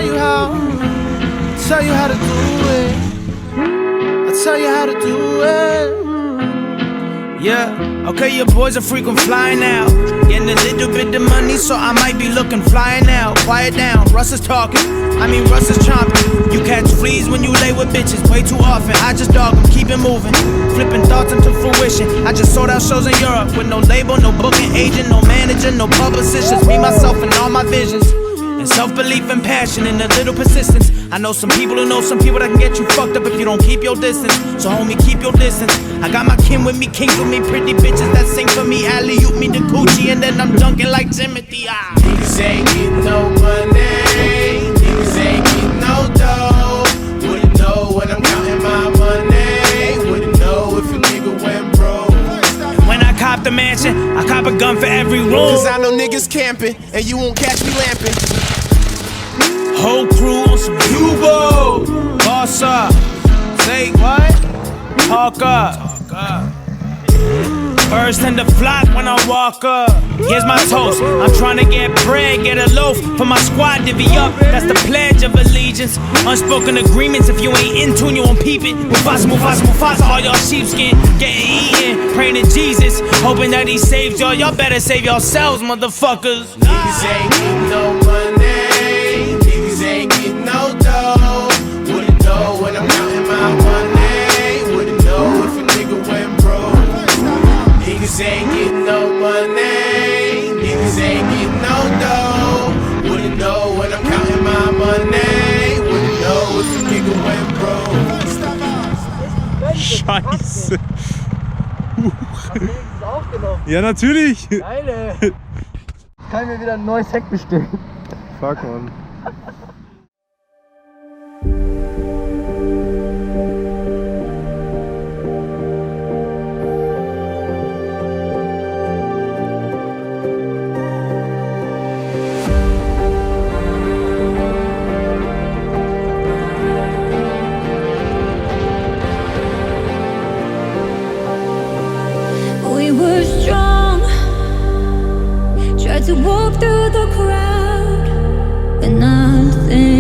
tell you how. Tell you how to do it. I'll tell you how to do it. Yeah, okay, your boys are frequent flying out. Getting a little bit of money, so I might be looking flying out. Quiet down, Russ is talking. I mean, Russ is chomping. You catch fleas when you lay with bitches way too often. I just dog them, keep it moving. Flipping thoughts into fruition. I just sold out shows in Europe with no label, no booking agent, no manager, no publicist. Just me, myself, and all my visions. And self-belief and passion and a little persistence. I know some people who know some people that can get you fucked up if you don't keep your distance. So homie, keep your distance. I got my kin with me, kings with me, pretty bitches that sing for me. Alley-oop me the Gucci and then I'm dunking like Timothy. Niggas ain't getting no money. Niggas ain't getting no dough. Wouldn't know when I'm counting my money. Wouldn't know if a nigga went broke. When I cop the mansion, I cop a gun for every room. Cause I know niggas camping, and you won't catch me lamping. Whole crew on some U-boat. Boss up. Say what? Talk up. Birds tend to flock when I walk up. Here's my toast. I'm trying to get bread, get a loaf for my squad to be up. That's the pledge of allegiance. Unspoken agreements. If you ain't in tune, you won't peep it. Mufasa, Mufasa, Mufasa. All y'all sheepskin getting eaten. Praying to Jesus, hoping that he saves y'all. Y'all better save yourselves, motherfuckers. Niggas ain't getting no money. Niggas ain't getting no dough. Wouldn't know when I'm counting my money. Wouldn't know if a nigga went broke. Niggas ain't getting no money. Niggas ain't getting no dough. Wouldn't know when I'm counting my money. Wouldn't know if a nigga went broke. Scheiße. Ja, natürlich. Geil, ey. Kann mir wieder ein neues Heck bestellen. Fuck, man. We were strong, tried to walk through the crowd, but nothing